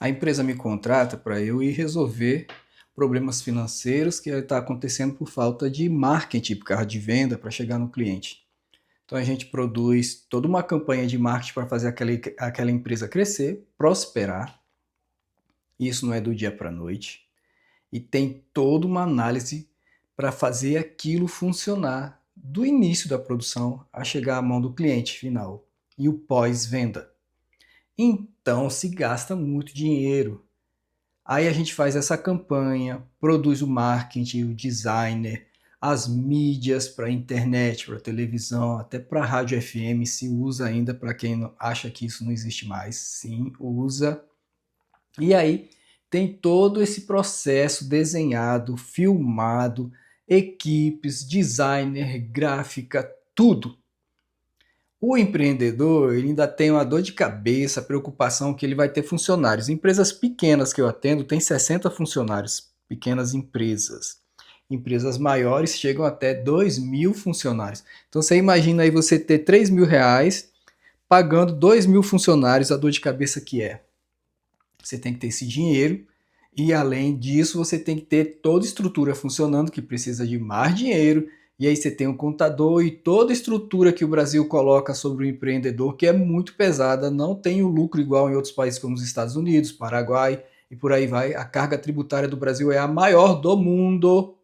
A empresa me contrata para eu ir resolver problemas financeiros que está acontecendo por falta de marketing, por causa de venda, para chegar no cliente. Então a gente produz toda uma campanha de marketing para fazer aquela empresa crescer, prosperar. Isso não é do dia para a noite. E tem toda uma análise para fazer aquilo funcionar, do início da produção a chegar à mão do cliente final e o pós-venda. Então se gasta muito dinheiro. Aí a gente faz essa campanha, produz o marketing, o designer, as mídias para internet, para televisão, até para rádio FM se usa ainda, para quem acha que isso não existe mais. Sim, usa. E aí tem todo esse processo desenhado, filmado, equipes, designer, gráfica, tudo. O empreendedor ele ainda tem uma dor de cabeça, preocupação que ele vai ter funcionários. Empresas pequenas que eu atendo têm 60 funcionários, pequenas empresas. Empresas maiores chegam até 2.000 funcionários. Então você imagina aí você ter R$ 3.000 pagando 2.000 funcionários, a dor de cabeça que é. Você tem que ter esse dinheiro e além disso você tem que ter toda a estrutura funcionando, que precisa de mais dinheiro, e aí você tem um contador e toda a estrutura que o Brasil coloca sobre o empreendedor, que é muito pesada, não tem o lucro igual em outros países como os Estados Unidos, Paraguai e por aí vai. A carga tributária do Brasil é a maior do mundo,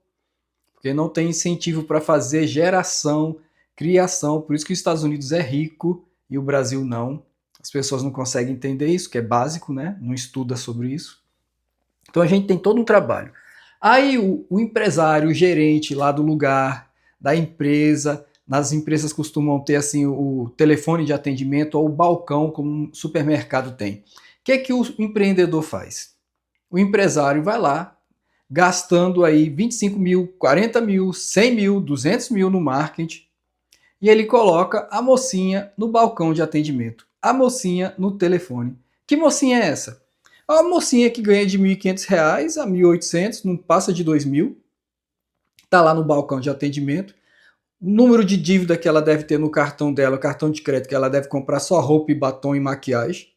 porque não tem incentivo para fazer geração, criação, por isso que os Estados Unidos é rico e o Brasil não. As pessoas não conseguem entender isso, que é básico, né? Não estuda sobre isso. Então a gente tem todo um trabalho. Aí o empresário, o gerente lá do lugar, da empresa, nas empresas costumam ter assim o telefone de atendimento ou o balcão, como um supermercado tem. O que o empreendedor faz? O empresário vai lá, gastando aí 25 mil, 40 mil, 100 mil, 200 mil no marketing, e ele coloca a mocinha no balcão de atendimento, a mocinha no telefone. Que mocinha é essa? A mocinha que ganha de R$ 1.500 a 1.800, não passa de 2.000, está lá no balcão de atendimento. O número de dívida que ela deve ter no cartão dela, o cartão de crédito, que ela deve comprar só roupa e batom e maquiagem.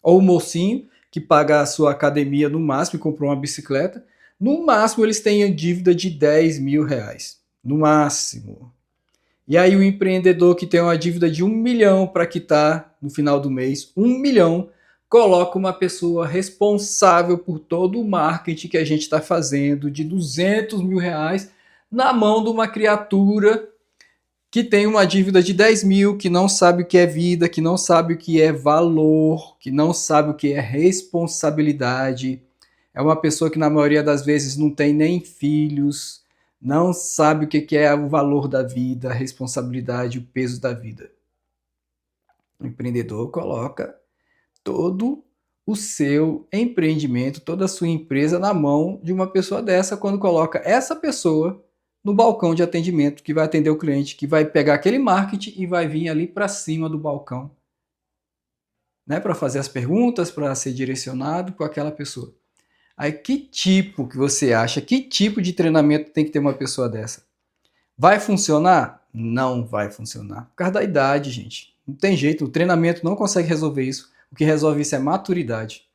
Ou o mocinho que paga a sua academia no máximo e comprou uma bicicleta. No máximo eles têm a dívida de R$ 10.000. No máximo. E aí o empreendedor que tem uma dívida de 1 milhão para quitar no final do mês, 1 milhão, coloca uma pessoa responsável por todo o marketing que a gente está fazendo de R$ 200.000 na mão de uma criatura que tem uma dívida de 10 mil, que não sabe o que é vida, que não sabe o que é valor, que não sabe o que é responsabilidade. É uma pessoa que na maioria das vezes não tem nem filhos, não sabe o que é o valor da vida, a responsabilidade, o peso da vida. O empreendedor coloca todo o seu empreendimento, toda a sua empresa na mão de uma pessoa dessa, quando coloca essa pessoa no balcão de atendimento que vai atender o cliente, que vai pegar aquele marketing e vai vir ali para cima do balcão, né, para fazer as perguntas, para ser direcionado com aquela pessoa. Aí que tipo que você acha, que tipo de treinamento tem que ter uma pessoa dessa? Vai funcionar? Não vai funcionar. Por causa da idade, gente. Não tem jeito, o treinamento não consegue resolver isso. O que resolve isso é maturidade.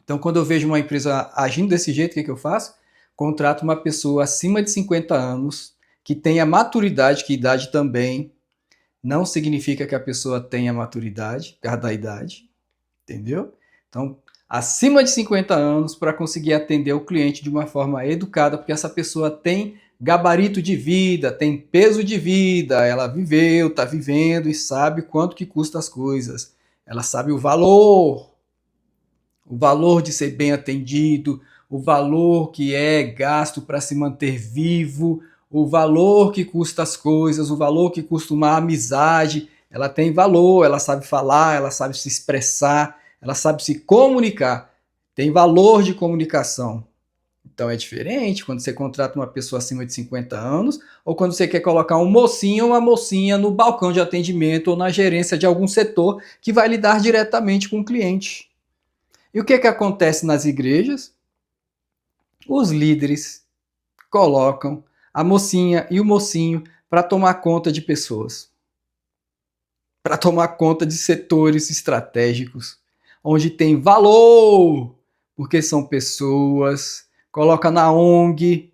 Então, quando eu vejo uma empresa agindo desse jeito, o que eu faço? Contrato uma pessoa acima de 50 anos, que tenha maturidade, que idade também não significa que a pessoa tenha maturidade, por causa da idade, entendeu? Então, acima de 50 anos para conseguir atender o cliente de uma forma educada, porque essa pessoa tem gabarito de vida, tem peso de vida, ela viveu, está vivendo e sabe quanto que custa as coisas. Ela sabe o valor de ser bem atendido, o valor que é gasto para se manter vivo, o valor que custa as coisas, o valor que custa uma amizade. Ela tem valor, ela sabe falar, ela sabe se expressar, ela sabe se comunicar. Tem valor de comunicação. Então é diferente quando você contrata uma pessoa acima de 50 anos ou quando você quer colocar um mocinho ou uma mocinha no balcão de atendimento ou na gerência de algum setor que vai lidar diretamente com o cliente. E o que acontece nas igrejas? Os líderes colocam a mocinha e o mocinho para tomar conta de pessoas, para tomar conta de setores estratégicos. onde tem valor, porque são pessoas. Coloca na ONG,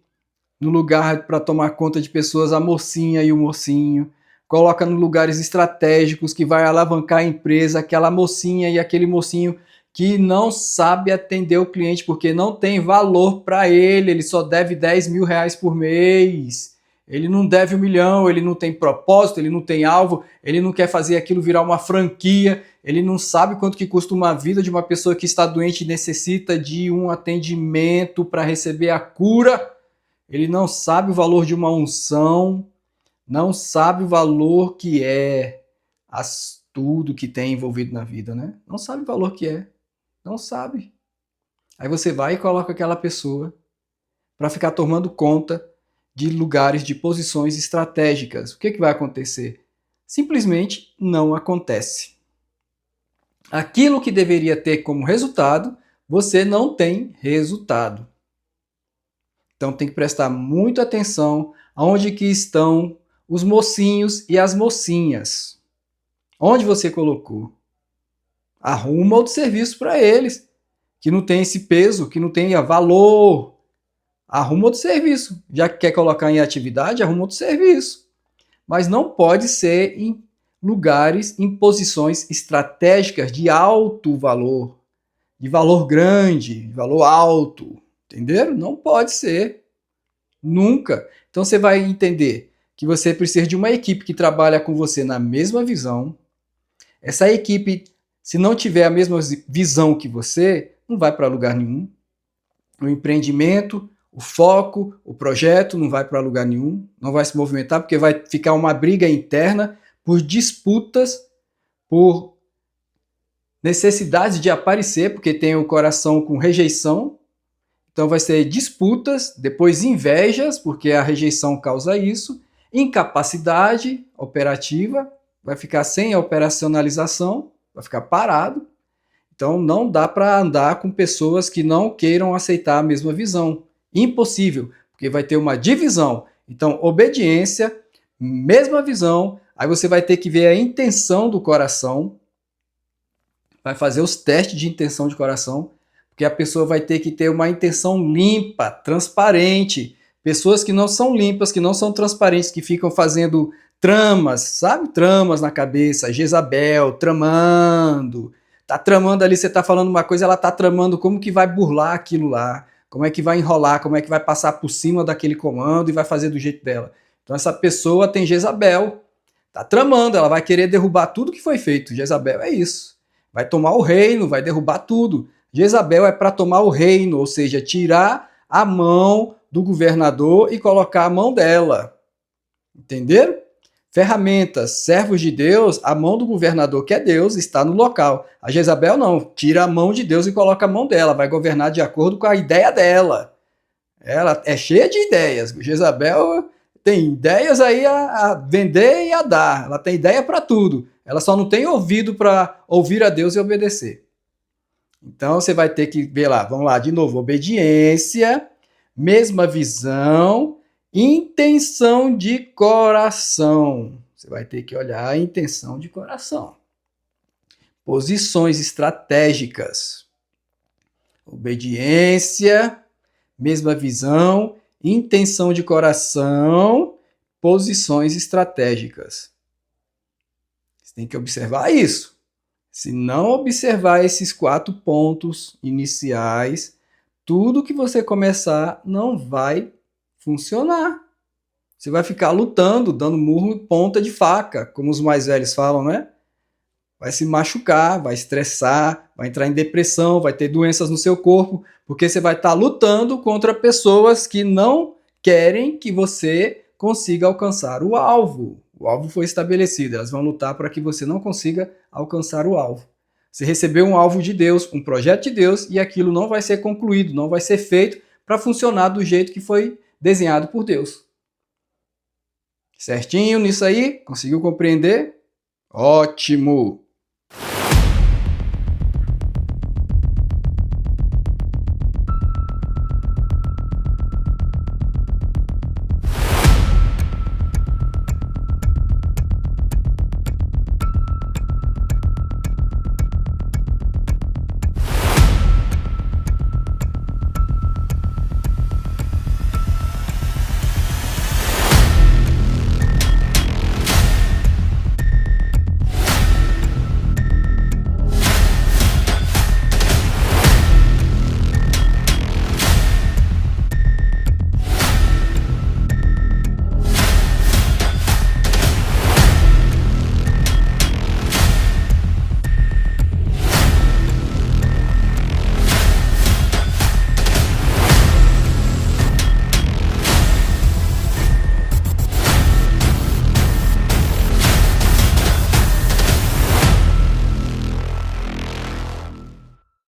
no lugar para tomar conta de pessoas, a mocinha e o mocinho. Coloca nos lugares estratégicos que vai alavancar a empresa, aquela mocinha e aquele mocinho que não sabe atender o cliente porque não tem valor para ele só deve 10 mil reais por mês. Ele não deve 1 milhão, ele não tem propósito, ele não tem alvo, ele não quer fazer aquilo virar uma franquia, ele não sabe quanto que custa uma vida de uma pessoa que está doente e necessita de um atendimento para receber a cura. Ele não sabe o valor de uma unção, não sabe o valor que é tudo que tem envolvido na vida, né? Não sabe o valor que é, não sabe. Aí você vai e coloca aquela pessoa para ficar tomando conta de lugares, de posições estratégicas. O que vai acontecer? Simplesmente não acontece. Aquilo que deveria ter como resultado, você não tem resultado. Então tem que prestar muita atenção aonde que estão os mocinhos e as mocinhas. Onde você colocou? Arruma outro serviço para eles, que não tem esse peso, que não tenha valor. Arruma outro serviço. Já que quer colocar em atividade, arruma outro serviço. Mas não pode ser em lugares, em posições estratégicas de alto valor, de valor grande, de valor alto. Entenderam? Não pode ser. Nunca. Então você vai entender que você precisa de uma equipe que trabalha com você na mesma visão. Essa equipe, se não tiver a mesma visão que você, não vai para lugar nenhum. O empreendimento, o foco, o projeto não vai para lugar nenhum, não vai se movimentar, porque vai ficar uma briga interna por disputas, por necessidade de aparecer, porque tem o coração com rejeição. Então vai ser disputas, depois invejas, porque a rejeição causa isso, incapacidade operativa, vai ficar sem a operacionalização, vai ficar parado. Então não dá para andar com pessoas que não queiram aceitar a mesma visão. Impossível, porque vai ter uma divisão. Então, obediência, mesma visão, aí você vai ter que ver a intenção do coração, vai fazer os testes de intenção de coração, porque a pessoa vai ter que ter uma intenção limpa, transparente. Pessoas que não são limpas, que não são transparentes, que ficam fazendo tramas, sabe? Tramas na cabeça, Jezabel, tramando. Tá tramando ali, você tá falando uma coisa, ela tá tramando como que vai burlar aquilo lá, como é que vai enrolar, como é que vai passar por cima daquele comando e vai fazer do jeito dela. Então essa pessoa tem Jezabel, tá tramando, ela vai querer derrubar tudo que foi feito. Jezabel é isso. Vai tomar o reino, vai derrubar tudo. Jezabel é para tomar o reino, ou seja, tirar a mão do governador e colocar a mão dela. Entenderam? Ferramentas, servos de Deus, a mão do governador, que é Deus, está no local. A Jezabel não, tira a mão de Deus e coloca a mão dela, vai governar de acordo com a ideia dela. Ela é cheia de ideias. Jezabel tem ideias aí a vender e a dar. Ela tem ideia para tudo. Ela só não tem ouvido para ouvir a Deus e obedecer. Então você vai ter que ver lá, vamos lá, de novo, obediência, mesma visão, intenção de coração. Você vai ter que olhar a intenção de coração. Posições estratégicas. Obediência, mesma visão, intenção de coração, posições estratégicas. Você tem que observar isso. Se não observar esses 4 pontos iniciais, tudo que você começar não vai funcionar. Você vai ficar lutando, dando murro em ponta de faca, como os mais velhos falam, né? Vai se machucar, vai estressar, vai entrar em depressão, vai ter doenças no seu corpo, porque você vai estar lutando contra pessoas que não querem que você consiga alcançar o alvo. O alvo foi estabelecido, elas vão lutar para que você não consiga alcançar o alvo. Você recebeu um alvo de Deus, um projeto de Deus, e aquilo não vai ser concluído, não vai ser feito para funcionar do jeito que foi desenhado por Deus. Certinho nisso aí? Conseguiu compreender? Ótimo!